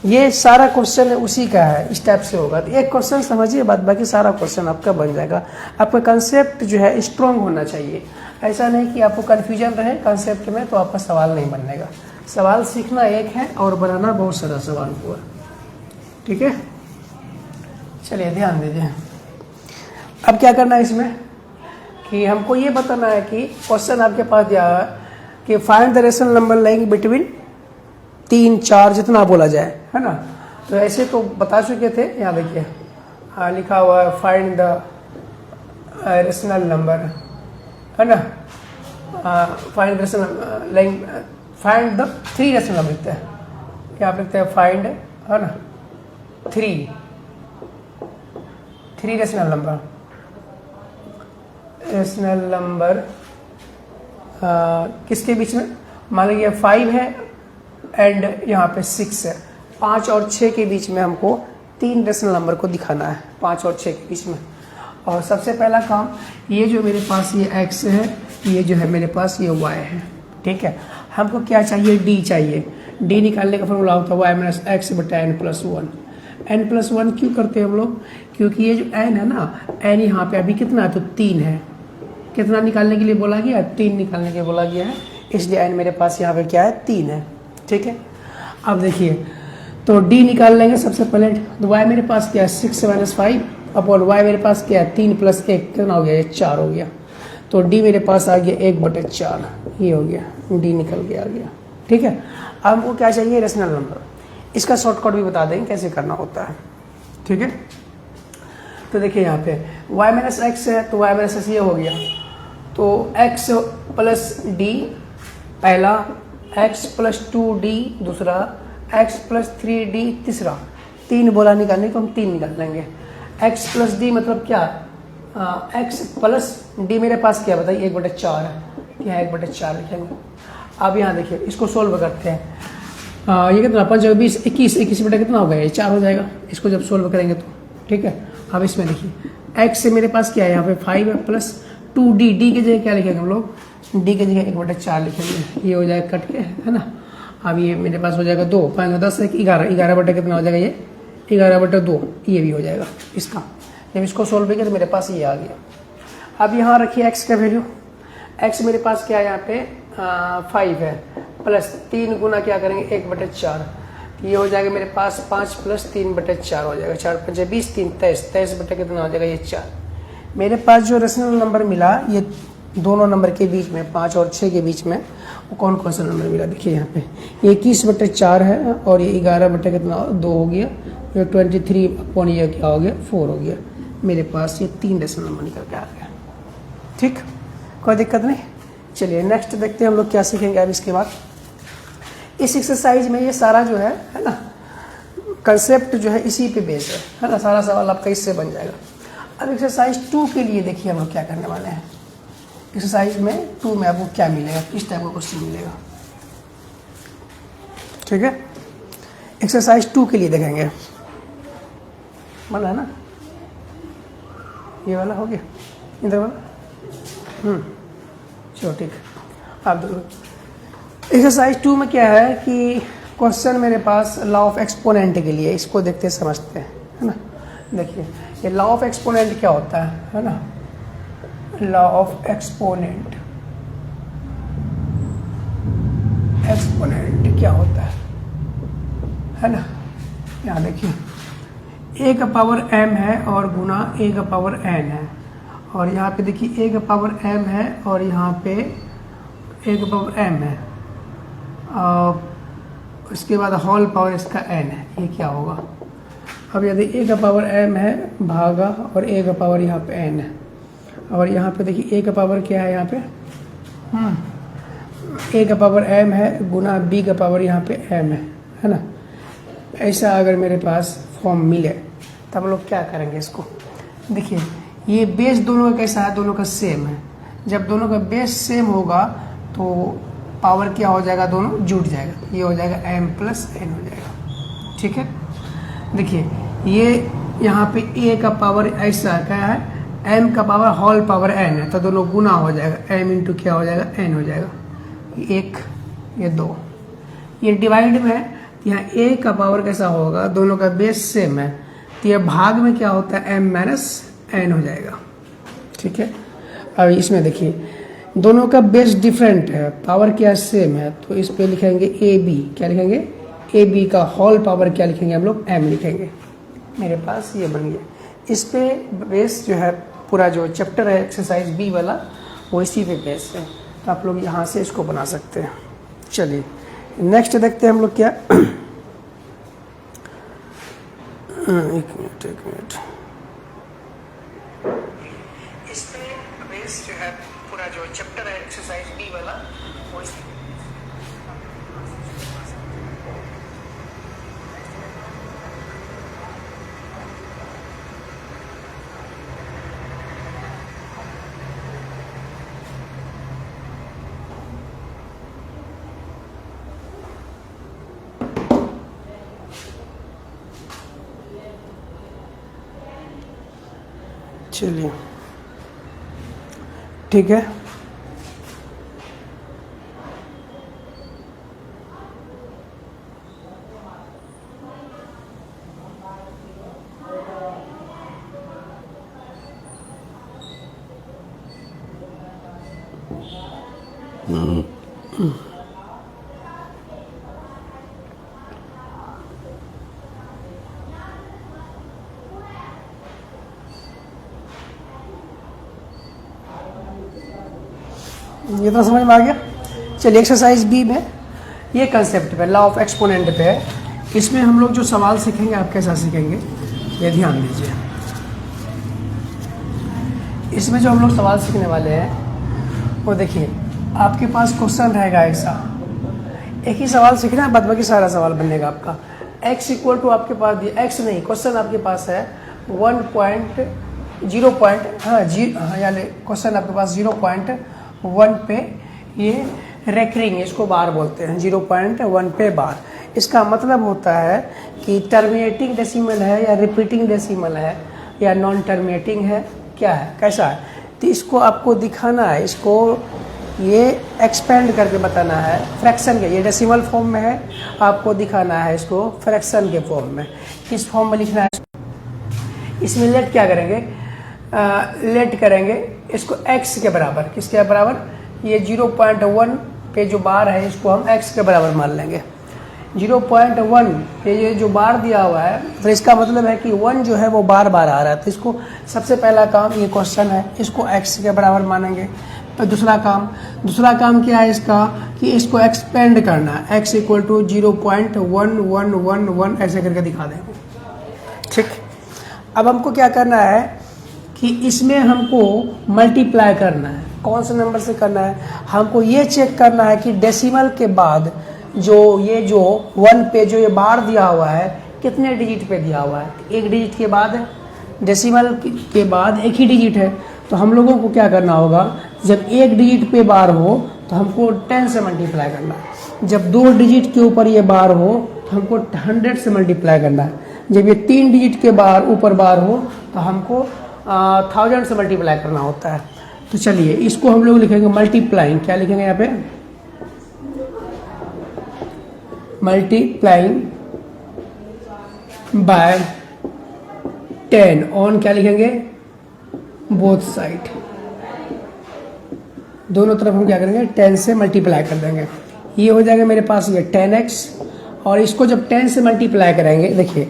ये सारा क्वेश्चन उसी का है, इस टाइप से होगा। तो एक क्वेश्चन समझिए, बाद बाकी सारा क्वेश्चन आपका बन जाएगा। आपका कंसेप्ट जो है स्ट्रांग होना चाहिए, ऐसा नहीं कि आपको कन्फ्यूजन रहे कंसेप्ट में तो आपका सवाल नहीं बनेगा। सवाल सीखना एक है और बनाना बहुत सारा सवाल हुआ। ठीक है, चलिए ध्यान दीजिए। अब क्या करना है इसमें कि हमको ये बताना है कि क्वेश्चन आपके पास दिया है कि find the rational number lying between 3 4 जितना बोला जाए, है ना। तो ऐसे तो बता चुके थे, यहाँ देखिए लिखा हुआ है फाइंड द रेशनल नंबर, है ना। Find rational lying, find the 3 rational number लिखते हैं, क्या आप लिखते हैं फाइंड, है ना 3 रेशनल नंबर। रेशनल नंबर किसके बीच में, मान लीजिए 5 है एंड यहाँ पे 6 है, 5 और 6 के बीच में हमको 3 रेशनल नंबर को दिखाना है, 5 और 6 के बीच में। और सबसे पहला काम, ये जो मेरे पास ये x है, ये जो है मेरे पास ये y है। ठीक है, हमको क्या चाहिए d चाहिए। d निकालने का फॉर्मूला होता है y - x/n+1। n+1 क्यों करते हैं हम लोग, क्योंकि ये जो n है ना, n यहाँ पे अभी कितना है तो 3 है। कितना निकालने के लिए बोला गया, 3 निकालने के लिए बोला गया है, इसलिए n मेरे पास यहाँ पे क्या है 3 है। ठीक है, अब देखिए तो d निकाल लेंगे सबसे पहले। तो y मेरे पास क्या है 6 - 5 अपॉन y मेरे पास क्या है 3 + 1 कितना हो गया, ये 4 हो गया। तो d मेरे पास आ गया 1/4, ये हो गया, d निकल के आ गया। ठीक है, अब हमको क्या चाहिए रेशनल नंबर, इसका शॉर्टकट भी बता देंगे कैसे करना होता है। ठीक है, तो देखिए यहाँ पे y - x है तो y - x ये हो गया, तो x + d पहला, x + 2d दूसरा, x + 3d तीसरा। 3 बोला निकालने को हम 3 निकाल लेंगे। x + d मतलब क्या, x + d मेरे पास क्या बताइए 1/4 है, यहाँ 1/4 लिखेंगे। अब यहाँ देखिए इसको सोल्व करते हैं, ये कितना 5 × 20 21, 21 बटा कितना हो गया, ये 4 हो जाएगा इसको जब सोल्व करेंगे तो। ठीक है, अब इसमें देखिए x से मेरे पास क्या है यहाँ पे 5 है प्लस 2d, d की जगह क्या लिखेंगे हम लोग, d की जगह 1/4 लिखेंगे, ये हो जाएगा कट के, है ना। अब ये मेरे पास हो जाएगा 2, 5 10 है 11, 11 बटे कितना हो जाएगा, ये 11/2, ये भी हो जाएगा इसका। जब इसको सोल्व किया तो मेरे पास ये आ गया। अब यहाँ रखिए x का वैल्यू, x मेरे पास क्या है यहाँ पे 5 है प्लस 3 गुना क्या करेंगे 1/4, ये हो जाएगा मेरे पास 5 + 3/4 हो जाएगा, 4 × 5 = 20, 3 23, 23 बटे कितना हो जाएगा ये 4। मेरे पास जो रेशनल नंबर मिला ये दोनों नंबर के बीच में 5 और 6 के बीच में वो कौन सा नंबर मिला, देखिए यहाँ पे ये 21/4 है और ये 11 बटे कितना 2 हो गया, ये 23 अपॉन ये क्या हो गया 4 हो गया। मेरे पास ये 3 रेशनल नंबर निकल के आ गया। ठीक, कोई दिक्कत नहीं। चलिए नेक्स्ट देखते हैं हम लोग क्या सीखेंगे अब इसके बाद। इस एक्सरसाइज में ये सारा जो है ना कंसेप्ट जो है इसी पे बेस है ना, सारा सवाल आपका इससे बन जाएगा। अब एक्सरसाइज 2 के लिए देखिए हम लोग क्या करने वाले हैं। एक्सरसाइज में 2 में आपको क्या मिलेगा, किस टाइप का क्वेश्चन मिलेगा। ठीक है, एक्सरसाइज 2 के लिए देखेंगे, बना है ना, ये वाला हो गया, इधर वाला चलो ठीक। आप एक्सरसाइज 2 में क्या है कि क्वेश्चन मेरे पास लॉ ऑफ एक्सपोनेंट के लिए, इसको देखते समझते हैं, है ना। देखिए ये लॉ ऑफ एक्सपोनेंट क्या होता है ना, लॉ ऑफ एक्सपोनेंट, एक्सपोनेंट क्या होता है ना। यहाँ देखिए a का पावर m है और गुना a का पावर n है, और यहाँ पे देखिए a का पावर m है और यहाँ पे a का पावर m है, और उसके बाद होल पावर इसका n है, ये क्या होगा। अब यदि a का पावर m है भागा और a का पावर यहाँ पे n है, और यहाँ पे देखिए a का पावर क्या है, यहाँ पे a का पावर m है गुना b का पावर यहाँ पे m है ना। ऐसा अगर मेरे पास फॉर्म मिले तब हम लोग क्या करेंगे इसको, देखिए ये बेस दोनों का कैसा है, दोनों का सेम है। जब दोनों का बेस सेम होगा तो पावर क्या हो जाएगा, दोनों जुड़ जाएगा, ये हो जाएगा m प्लस n हो जाएगा। ठीक है, देखिए ये यहाँ पे a का पावर ऐसा क्या है, m का पावर होल पावर n है, तो दोनों गुना हो जाएगा, m इंटू क्या हो जाएगा, n हो जाएगा। एक ये दो, ये डिवाइड में है, यहाँ a का पावर कैसा होगा, दोनों का बेस सेम है, तो ये भाग में क्या होता है, m माइनस n हो जाएगा। ठीक है, अब इसमें देखिए दोनों का बेस डिफरेंट है, पावर क्या सेम है, तो इस पे लिखेंगे ab, क्या लिखेंगे, ab का होल पावर क्या लिखेंगे हम लोग, m लिखेंगे। मेरे पास ये बन गया। इस पे बेस जो है पूरा जो चैप्टर है एक्सरसाइज बी वाला वो इसी पे बेस है, तो आप लोग यहाँ से इसको बना सकते हैं। चलिए नेक्स्ट देखते हैं हम लोग क्या एक मिनट इस पे बेस जो है पूरा जो चैप्टर है एक्सरसाइज बी वाला वो इसी चलिए ठीक है। ये तो समझ में आ गया। चलिए एक्सरसाइज बी में ये कंसेप्ट पे लॉ ऑफ एक्सपोनेंट पे है, इसमें हम लोग जो सवाल सीखेंगे आप कैसा सीखेंगे ये ध्यान दीजिए। इसमें जो हम लोग सवाल सीखने वाले हैं वो देखिए आपके पास क्वेश्चन रहेगा ऐसा, एक ही सवाल सीखना है, बाद बाकी सारा सवाल बनेगा आपका। x इक्वल टू आपके पास x नहीं, क्वेश्चन आपके पास है 1.0 यानी क्वेश्चन आपके पास 0.1 पे ये रेकरिंग, इसको बार बोलते हैं, 0.1 पे बार। इसका मतलब होता है कि टर्मिनेटिंग डेसिमल है या रिपीटिंग डेसिमल है या नॉन टर्मिनेटिंग है, क्या है, कैसा है, तो इसको आपको दिखाना है, इसको ये एक्सपेंड करके बताना है फ्रैक्शन के, ये डेसिमल फॉर्म में है, आपको दिखाना है इसको फ्रैक्शन के फॉर्म में। किस फॉर्म में लिखना है, इसमें लेट क्या करेंगे, लेट करेंगे इसको x के बराबर, किसके बराबर, ये 0.1 पे जो बार है इसको हम x के बराबर मान लेंगे। 0.1 पे ये जो बार दिया हुआ है तो इसका मतलब है कि 1 जो है वो बार बार आ रहा है, तो इसको सबसे पहला काम, ये क्वेश्चन है, इसको x के बराबर मानेंगे। तो दूसरा काम क्या है इसका, कि इसको एक्सपेंड करना है, x इक्वल टू 0.1111 ऐसे करके दिखा देंगे। ठीक, अब हमको क्या करना है कि इसमें हमको मल्टीप्लाई करना है। कौन से नंबर से करना है, हमको ये चेक करना है कि डेसिमल के बाद जो 1 पे जो ये बार दिया हुआ है कितने डिजिट पे दिया हुआ है, एक डिजिट के बाद, डेसिमल के बाद एक ही डिजिट है, तो हम लोगों को क्या करना होगा, जब एक डिजिट पे बार हो तो हमको 10 से मल्टीप्लाई करना है, जब 2 डिजिट के ऊपर ये बार हो तो हमको 100 से मल्टीप्लाई करना है, जब ये 3 डिजिट के ऊपर बार हो तो हमको 1000 से मल्टीप्लाई करना होता है। तो चलिए इसको हम लोग लिखेंगे मल्टीप्लाइंग, क्या लिखेंगे यहाँ पे, मल्टीप्लाइंग बाय 10 ऑन क्या लिखेंगे, बोथ साइड, दोनों तरफ हम क्या करेंगे 10 से मल्टीप्लाई कर देंगे। ये हो जाएगा मेरे पास ये 10x, और इसको जब 10 से मल्टीप्लाई करेंगे देखिए,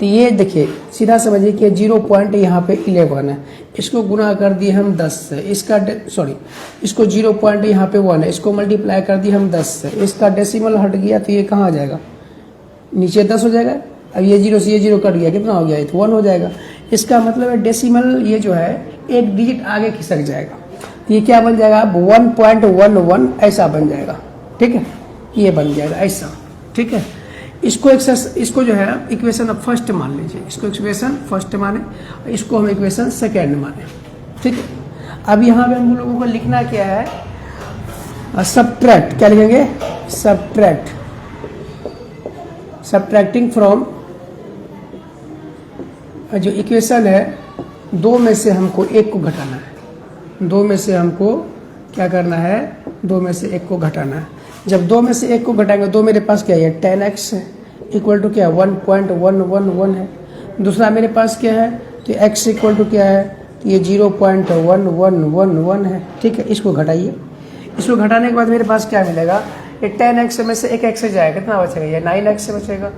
तो ये देखिए सीधा समझिए कि 0 पॉइंट यहाँ पे 11 है, इसको गुना कर दिए हम 10 से, इसका सॉरी इसको 0 पॉइंट यहाँ पे 1 है, इसको मल्टीप्लाई कर दिए हम 10 से, इसका डेसिमल हट गया तो ये कहाँ आ जाएगा, नीचे 10 हो जाएगा। अब ये 0 से ये 0 कट गया, कितना हो गया, तो 1 हो जाएगा। इसका मतलब है डेसिमल ये जो है एक डिजिट आगे खिसक जाएगा, तो ये क्या बन जाएगा, अब 1.11 ऐसा बन जाएगा, ठीक है, ये बन जाएगा ऐसा, ठीक है। इसको जो है इक्वेशन अब फर्स्ट मान लीजिए, इसको इक्वेशन फर्स्ट माने, इसको हम इक्वेशन सेकेंड माने, ठीक है। अब यहाँ पे हम लोगों को लिखना क्या है, सबट्रैक्ट, क्या लिखेंगे, सबट्रैक्ट, सबट्रैक्टिंग फ्रॉम जो इक्वेशन है, दो में से हमको एक को घटाना है, दो में से हमको क्या करना है, दो में से एक को घटाना है। जब दो में से एक को घटाएंगे, दो मेरे पास क्या है, 10x है, इक्वल टू क्या है, 1.111 है। दूसरा मेरे पास क्या है, तो x इक्वल टू क्या है, तो ये 0.1111 है, ठीक है। इसको घटाइए, इसको घटाने के बाद मेरे पास क्या मिलेगा, ये 10x में से एक x से जाएगा, कितना बचेगा, ये 9x से बचेगा।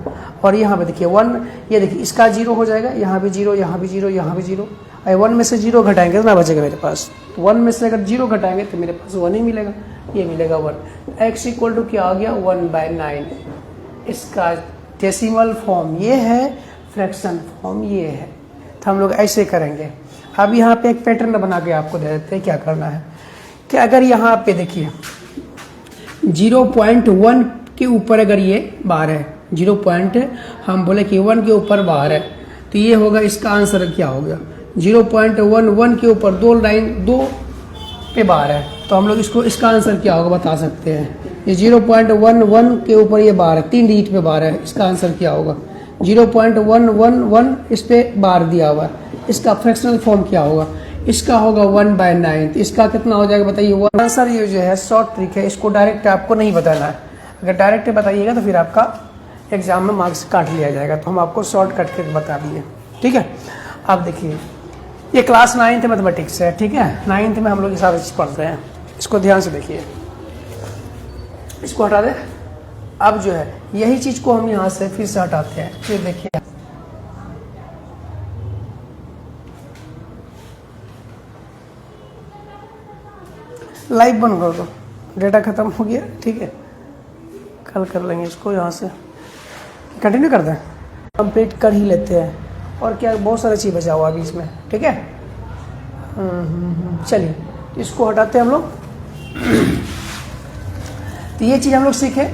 और यहाँ पे देखिए 1, ये देखिए इसका 0 हो जाएगा, यहाँ भी 0, यहाँ भी 0, यहाँ भी 0। 1 में से 0 घटाएंगे कितना बचेगा मेरे पास, 1 में से अगर 0 घटाएंगे तो मेरे पास 1 ही मिलेगा, ये मिलेगा 1। x इक्वल टू क्या आ गया, 1/9। इसका डेसिमल फॉर्म ये है, फ्रैक्शन फॉर्म ये है। तो हम लोग ऐसे करेंगे। अब यहाँ पे एक पैटर्न बना के आपको दे देते हैं क्या करना है, कि अगर यहाँ पे देखिए 0.1 के ऊपर अगर ये बार है, 0 पॉइंट हम बोले कि 1 के ऊपर बार है, तो ये होगा, इसका आंसर क्या हो गया, 0.11 के ऊपर दो लाइन, 2 पे बार है, तो हम लोग इसको इसका आंसर क्या होगा बता सकते हैं। ये 0.11 के ऊपर ये बार है, 3 डिजिट पे बार है, इसका आंसर क्या होगा, 0.111 इस पे बार दिया हुआ है, इसका फ्रैक्शनल फॉर्म क्या होगा, इसका होगा 1/9। तो इसका कितना हो जाएगा बताइए, आंसर ये जो है शॉर्ट ट्रिक है, इसको डायरेक्ट आपको नहीं बताना है। अगर डायरेक्ट बताइएगा तो फिर आपका एग्जाम में मार्क्स काट लिया जाएगा, तो हम आपको शॉर्ट कट के बता दिए, ठीक है। अब देखिए ये क्लास 9th मैथमेटिक्स है, ठीक है, 9th में हम लोग हिसाब से पढ़ रहे हैं, इसको ध्यान से देखिए, इसको हटा दे। अब जो है यही चीज को हम यहाँ से फिर से हटाते हैं, फिर देखिए लाइव बंद कर दो, डेटा खत्म हो गया, ठीक है, कल कर लेंगे इसको, यहाँ से कंटिन्यू करते हैं, कंप्लीट कर ही लेते हैं। और क्या बहुत सारा चीज़ बचा हुआ बीच में, ठीक है। चलिए इसको हटाते हैं हम लोग। तो ये चीज़ हम लोग सीखे।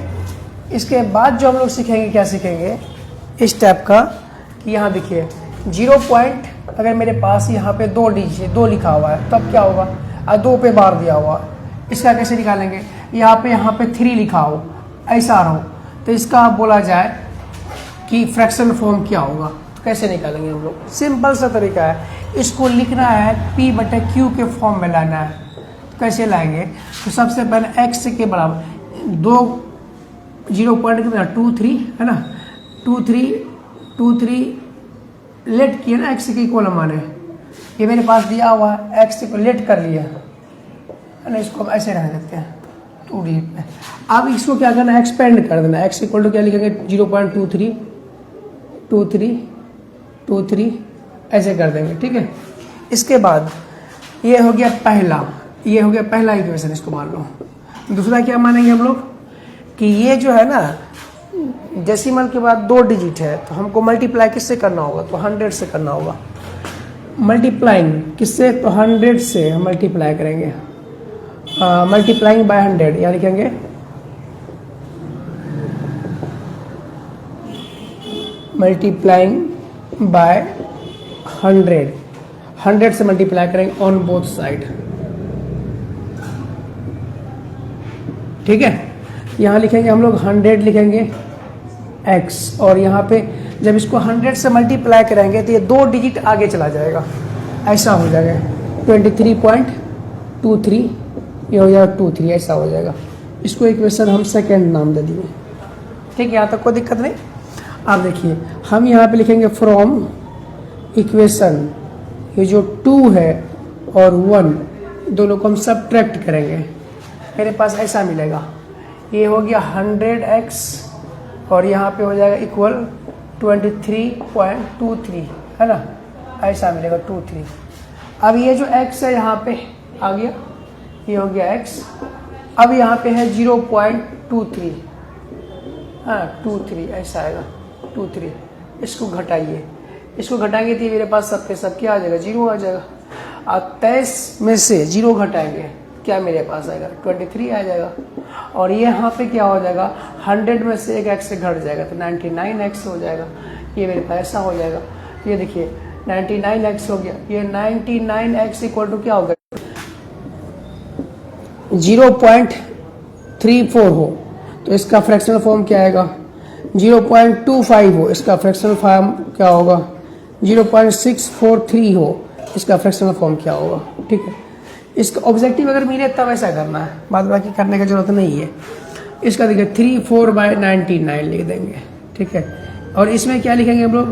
इसके बाद जो हम लोग सीखेंगे, क्या सीखेंगे, इस टाइप का कि यहाँ देखिए 0 पॉइंट अगर मेरे पास यहाँ पे 2 डिजिट 2 लिखा हुआ है, तब क्या होगा, 2 पे बार दिया हुआ, इसका कैसे निकालेंगे, यहाँ पे 3 लिखा हो, ऐसा रहो, तो इसका बोला जाए कि फ्रैक्शन फॉर्म क्या होगा, तो कैसे निकालेंगे हम लोग, सिंपल सा तरीका है, इसको लिखना है P/Q के फॉर्म में लाना है। तो कैसे लाएंगे, तो सबसे पहले x के बराबर 0 पॉइंट कितना 2 3 है ना, 2 3 लेट किया ना, x के इक्वल माने, ये मेरे पास दिया हुआ है, x को लेट कर लिया है ना, इसको हम ऐसे रह देते हैं 2 डिजिट में। अब इसको क्या करना है, एक्सपेंड कर देना, x इक्वल टू क्या लिखेंगे 0.23 ऐसे कर देंगे, ठीक है। इसके बाद ये हो गया पहला, ये हो गया पहला इक्वेशन, इसको मान लो। दूसरा क्या मानेंगे हम लोग कि ये जो है ना डेसिमल के बाद 2 डिजिट है, तो हमको मल्टीप्लाई किससे करना होगा, तो 100 से करना होगा। मल्टीप्लाइंग किससे, तो 100 से हम मल्टीप्लाई करेंगे, मल्टीप्लाइंग बाय 100, यहाँ लिखेंगे मल्टीप्लाइंग बाय 100 से मल्टीप्लाई करेंगे ऑन बोथ साइड, ठीक है। यहाँ लिखेंगे हम लोग 100 लिखेंगे x, और यहाँ पे जब इसको 100 से मल्टीप्लाई करेंगे तो ये 2 डिजिट आगे चला जाएगा, ऐसा हो जाएगा 23.23, ये हो जाएगा 23, ऐसा हो जाएगा। इसको इक्वेशन हम सेकेंड नाम दे दिए, ठीक है, यहाँ तक कोई दिक्कत नहीं। अब देखिए हम यहाँ पे लिखेंगे फ्रॉम इक्वेशन, ये जो 2 है और 1 दोनों को हम सब्ट्रैक्ट करेंगे, मेरे पास ऐसा मिलेगा। ये हो गया 100x और यहाँ पे हो जाएगा इक्वल 23.23, है ना, ऐसा मिलेगा 23। अब ये जो x है यहाँ पे आ गया, ये हो गया x। अब यहाँ पे है 0.23, हाँ 23 ऐसा आएगा 23। इसको घटाइए, इसको घटाएंगे तो मेरे पास सब पे सब क्या आ जाएगा, 0 आ जाएगा। अब 23 में से 0 घटाएंगे, क्या मेरे पास आएगा 23 आ जाएगा। और ये यहाँ पे क्या हो जाएगा, 100 में से एक x घट जाएगा तो 99x हो जाएगा। ये मेरे पास ऐसा हो जाएगा। ये देखिए 99x हो गया। ये 99x इक्वल टू क्या होगा, 0.34 हो तो इसका फ्रैक्शनल फॉर्म क्या आएगा, 0.25 हो इसका फ्रैक्शनल फॉर्म क्या होगा, 0.643 हो इसका फ्रैक्शनल फॉर्म क्या होगा। ठीक है, इसका ऑब्जेक्टिव अगर मिले तब ऐसा करना है, बाद बाकी करने की जरूरत नहीं है। इसका देखिए 34/99 लिख देंगे। ठीक है, और इसमें क्या लिखेंगे हम लोग,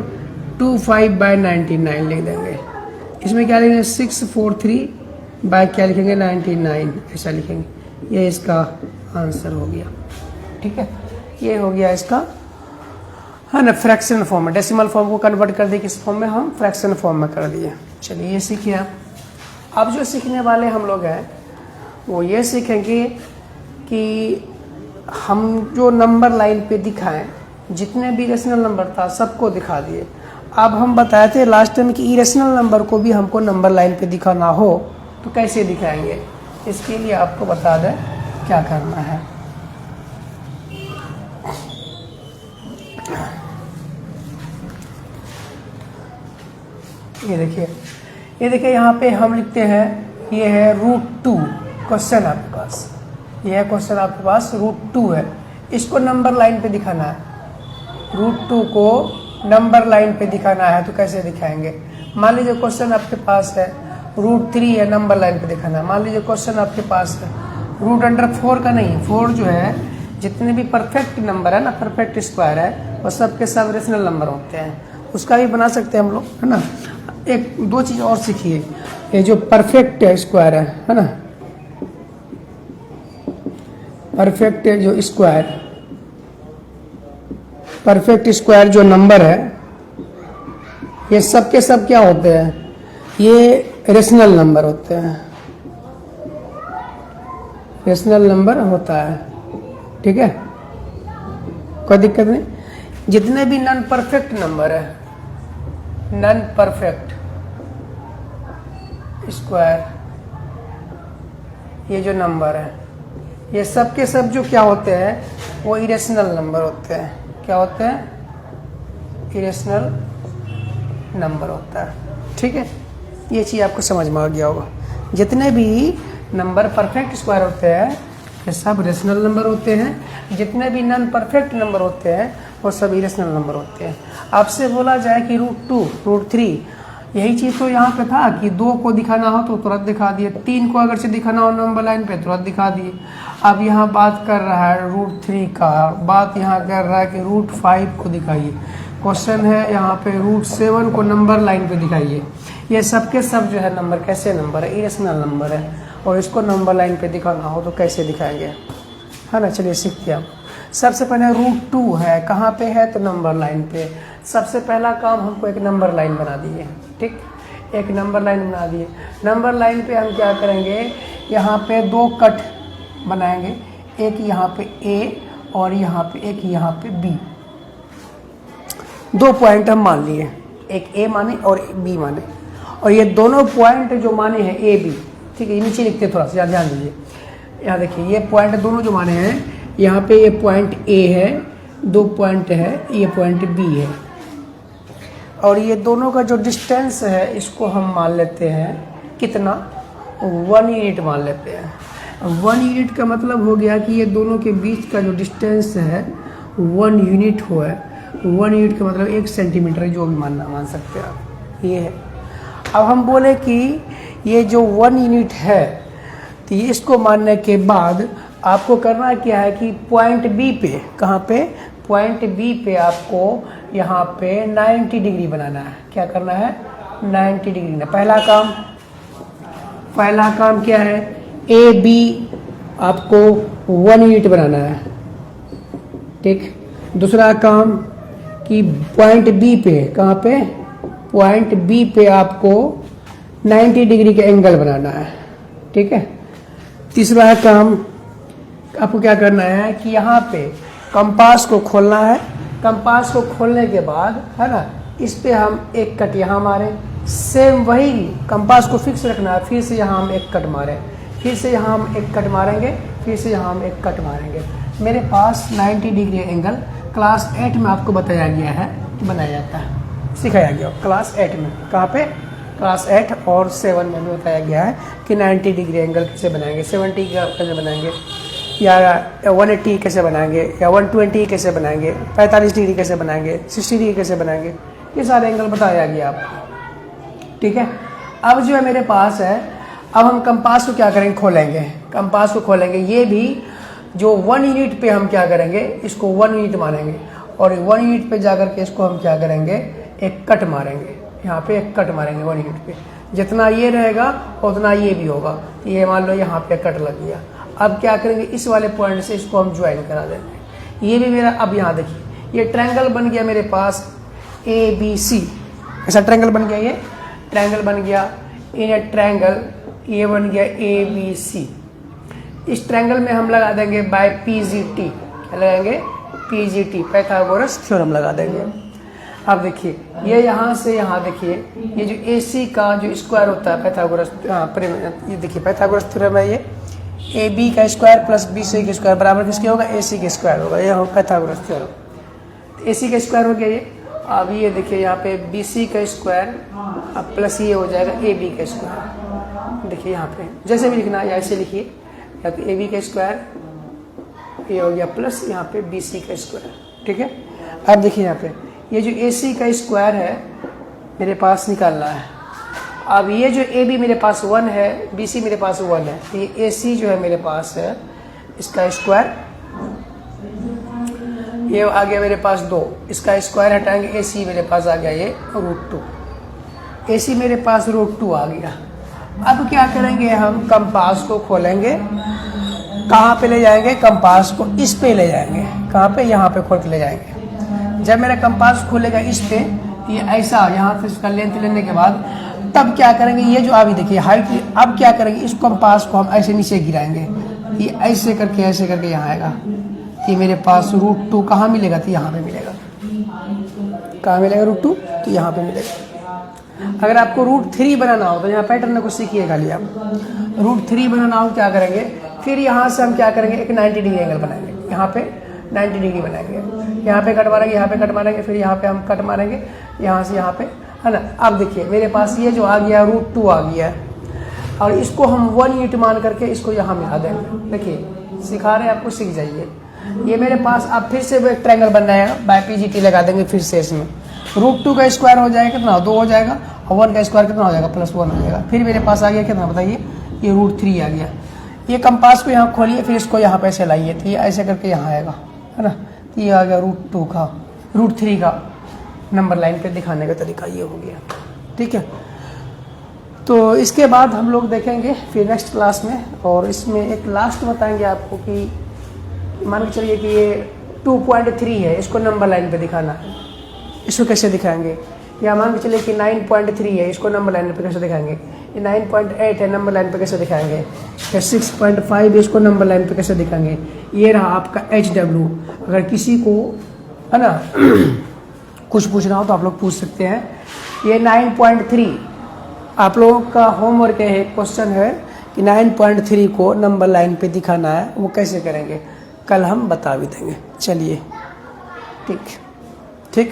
25/99 लिख देंगे। इसमें क्या लिखेंगे, 643 बाय क्या लिखेंगे 99, ऐसा लिखेंगे। ये इसका आंसर हो गया। ठीक है, ये हो गया इसका, है ना, फ्रैक्शन फॉर्म में। डेसिमल फॉर्म को कन्वर्ट कर दिए किस फॉर्म में, हम फ्रैक्शन फॉर्म में कर दिए। चलिए ये सीखिए आप। अब जो सीखने वाले हम लोग हैं वो ये सीखेंगे कि हम जो नंबर लाइन पे दिखाएं, जितने भी इरेशनल नंबर था सबको दिखा दिए। अब हम बताए थे लास्ट टाइम कि इरेशनल नंबर को भी हमको नंबर लाइन पे दिखाना हो तो कैसे दिखाएंगे। इसके लिए आपको बता दें क्या करना है। ये देखिए यहाँ पे हम लिखते हैं, ये है √2 क्वेश्चन आपके पास, ये है क्वेश्चन आपके पास √2 है। इसको नंबर लाइन पे दिखाना है, √2 को नंबर लाइन पे दिखाना है तो कैसे दिखाएंगे। मान लीजिए क्वेश्चन आपके पास है √3 है, नंबर लाइन पे दिखाना है। मान लीजिए क्वेश्चन आपके पास है √4 का नहीं, 4 जो है जितने भी परफेक्ट नंबर है ना, परफेक्ट स्क्वायर है, वो सबके सब रेशनल नंबर होते हैं, उसका भी बना सकते हैं हम लोग, है ना। एक दो चीज और सीखिए, ये जो परफेक्ट स्क्वायर है ना, परफेक्ट जो स्क्वायर, परफेक्ट स्क्वायर जो नंबर है, ये सब के सब क्या होते हैं, ये रेशनल नंबर होते हैं, रेशनल नंबर होता है। ठीक है, कोई दिक्कत नहीं। जितने भी नॉन परफेक्ट नंबर है, नॉन परफेक्ट स्क्वायर, ये जो नंबर है, ये सब के सब जो क्या होते हैं, वो इरेशनल नंबर होते हैं। क्या होते हैं, इरेशनल नंबर होता है। ठीक है, ये चीज़ आपको समझ में आ गया होगा। जितने भी नंबर परफेक्ट स्क्वायर होते हैं ये सब रेशनल नंबर होते हैं, जितने भी नॉन परफेक्ट नंबर होते हैं वो सब इरेशनल नंबर होते हैं। आपसे बोला जाए कि √2 √3, यही चीज़ तो यहाँ पे था कि 2 को दिखाना हो तो तुरंत दिखा दिए, 3 को अगर से दिखाना हो नंबर लाइन पे तुरंत दिखा दिए। अब यहाँ बात कर रहा है √3 का, बात यहाँ कर रहा है कि √5 को दिखाइए। क्वेश्चन है यहाँ पे √7 को नंबर लाइन पे दिखाइए। ये सब के सब जो है नंबर कैसे नंबर है, इरेशनल नंबर है, और इसको नंबर लाइन पे दिखाना हो तो कैसे दिखाएंगे, है ना। चलिए सीखते हैं। सबसे पहले √2 है, कहाँ पे है, तो नंबर लाइन पे। सबसे पहला काम हमको एक नंबर लाइन बना दिए। ठीक, एक नंबर लाइन बना दिए। नंबर लाइन पे हम क्या करेंगे, यहाँ पे 2 कट बनाएंगे, एक यहाँ पे A और यहाँ पे एक यहाँ पे B। 2 पॉइंट हम मान लिए, एक A माने और B माने, और ये दोनों पॉइंट जो माने हैं A B, ठीक है, नीचे लिखते थोड़ा सा ध्यान दीजिए। यहाँ देखिए ये पॉइंट दोनों जो माने हैं, यहाँ पे ये पॉइंट A है, 2 पॉइंट है, ये पॉइंट B है, और ये दोनों का जो डिस्टेंस है इसको हम मान लेते हैं कितना, 1 यूनिट मान लेते हैं। 1 यूनिट का मतलब हो गया कि ये दोनों के बीच का जो डिस्टेंस है 1 यूनिट हो है। 1 यूनिट का मतलब 1 सेंटीमीटर, जो भी मान सकते हैं आप, ये है। अब हम बोले कि ये जो 1 यूनिट है, तो ये इसको मानने के बाद आपको करना क्या है कि पॉइंट बी पे, कहाँ पे, पॉइंट बी पे आपको यहाँ पे 90 डिग्री बनाना है। क्या करना है, 90 डिग्री। पहला काम क्या है, ए बी आपको 1 यूनिट बनाना है, ठीक। दूसरा काम कि पॉइंट बी पे, कहाँ पे, पॉइंट बी पे आपको 90 डिग्री का एंगल बनाना है, ठीक है। तीसरा काम आपको क्या करना है कि यहाँ पे कंपास को खोलना है। कंपास को खोलने के बाद, है ना, इस पे हम एक कट यहाँ मारे, सेम वही कंपास को फिक्स रखना है। फिर से यहाँ हम एक कट मारें, फिर से यहाँ हम एक कट मारेंगे, फिर से यहाँ हम एक कट मारेंगे। मेरे पास 90 डिग्री एंगल क्लास 8 में आपको बताया गया है कि बनाया जाता है, सिखाया गया क्लास 8 में। कहाँ पे, क्लास 8 और 7 में भी बताया गया है कि 90 डिग्री एंगल कैसे बनाएंगे, 70 का कैसे बनाएंगे, या 180 कैसे बनाएंगे, या 120 कैसे बनाएंगे, 45 डिग्री कैसे बनाएंगे, 60 डिग्री कैसे बनाएंगे, ये सारे एंगल बताया गया आपको, ठीक है। अब जो है मेरे पास है, अब हम कंपास को क्या करेंगे, खोलेंगे। कंपास को खोलेंगे, ये भी जो 1 यूनिट पे हम क्या करेंगे, इसको 1 यूनिट मानेंगे, और 1 यूनिट पे जाकर के इसको हम क्या करेंगे, एक कट मारेंगे। यहाँ पे एक कट मारेंगे 1 यूनिट पे, जितना ये रहेगा उतना ये भी होगा। ये मान लो यहाँ पे कट लग गया। अब क्या करेंगे, इस वाले पॉइंट से इसको हम ज्वाइन करा देंगे। ये भी मेरा, अब यहाँ देखिए, ये ट्रायंगल बन गया मेरे पास ABC। ऐसा ट्रायंगल बन गया, ये ट्रायंगल बन गया। इन ए ट्रायंगल ये बन गया ABC। इस ट्रायंगल में हम लगा देंगे बाय PGT, लगाएंगे PGT, पाइथागोरस थ्योरम लगा देंगे। अब देखिए, ये यहाँ से यहाँ देखिए, ये जो AC का जो स्क्वायर होता है पाइथागोरस, ये देखिए पाइथागोरस थ्योरम है, ये AB का स्क्वायर प्लस BC का स्क्वायर बराबर किसके होगा, AC का स्क्वायर होगा। ये होगा पाइथागोरस थ्योरम। AC का स्क्वायर हो गया ये। अब ये देखिए यहाँ पे BC का स्क्वायर अब प्लस ये हो जाएगा AB का स्क्वायर। देखिए यहाँ पे जैसे भी लिखना है ऐसे लिखिए, या तो AB का स्क्वायर ये हो गया प्लस यहाँ पे BC का स्क्वायर, ठीक है। अब देखिए यहाँ पे ये जो AC का स्क्वायर है मेरे पास निकालना है। अब ये जो AB मेरे पास 1 है, BC मेरे पास 1 है, तो ये AC जो है मेरे पास है, इसका स्क्वायर, ये आ गया मेरे पास 2, इसका स्क्वायर हटाएंगे, AC मेरे पास आ गया ये √2, AC मेरे पास √2 आ गया। अब क्या करेंगे, हम कंपास को खोलेंगे, कहाँ पे ले जाएंगे, कंपास को इस पे ले जाएंगे। कहाँ पे, यहाँ पे खोल के ले जाएंगे। जब मेरा कंपास खोलेगा इस पे, ये ऐसा यहाँ से इसका लेंथ लेने के बाद तब क्या करेंगे, ये जो अभी देखिए हाइट, अब क्या करेंगे, इस कंपास को हम ऐसे नीचे गिराएंगे, ये ऐसे करके यहाँ आएगा। ये मेरे पास √2 कहाँ मिलेगा, तो यहाँ पे मिलेगा। कहाँ मिलेगा √2, तो यहाँ पे मिलेगा। अगर आपको √3 बनाना हो तो यहाँ पैटर्न को सीखिए खाली आप। √3 बनाना हो क्या करेंगे, फिर यहाँ से हम क्या करेंगे, एक 90 डिग्री एंगल बनाएंगे। यहाँ पे 90 डिग्री बनाएंगे, यहाँ पे कट मारेंगे, यहाँ पे कट मारेंगे, फिर यहाँ पे हम कट मारेंगे, यहाँ से यहाँ पे, है ना। अब देखिए मेरे पास ये जो आ गया √2 आ गया, और इसको हम 1 यूनिट मान करके इसको यहाँ मिला देंगे। देखिए सिखा रहे हैं आपको, सीख जाइए। ये मेरे पास अब फिर से एक ट्रायंगल बन जाएगा, बाय PGT लगा देंगे फिर से। इसमें √2 का स्क्वायर हो जाएगा कितना, 2 हो जाएगा, और 1 का स्क्वायर कितना हो जाएगा, +1 हो जाएगा। फिर मेरे पास आ गया कितना बताइए, ये √3 आ गया। ये कंपास को यहाँ खोलिए, फिर इसको यहाँ पे ऐसे लाइए, तो ये ऐसे करके यहाँ आएगा, है ना। तो ये आ गया √3 का नंबर लाइन पे दिखाने का तरीका ये हो गया, ठीक है। तो इसके बाद हम लोग देखेंगे फिर नेक्स्ट क्लास में, और इसमें एक लास्ट बताएंगे आपको कि मान के चलिए कि ये 2.3 है, इसको नंबर लाइन पे दिखाना है, इसको कैसे दिखाएंगे। या मान के चलिए कि 9.3 है, इसको नंबर लाइन पे कैसे दिखाएंगे। ये 9.8 है, नंबर लाइन पे कैसे दिखाएंगे। या 6.5 है, इसको नंबर लाइन पे कैसे दिखाएंगे। ये रहा आपका HW। अगर किसी को, है ना, कुछ पूछना हो तो आप लोग पूछ सकते हैं। ये 9.3 आप लोगों का होमवर्क है, क्वेश्चन है कि 9.3 को नंबर लाइन पे दिखाना है, वो कैसे करेंगे कल हम बता भी देंगे। चलिए ठीक।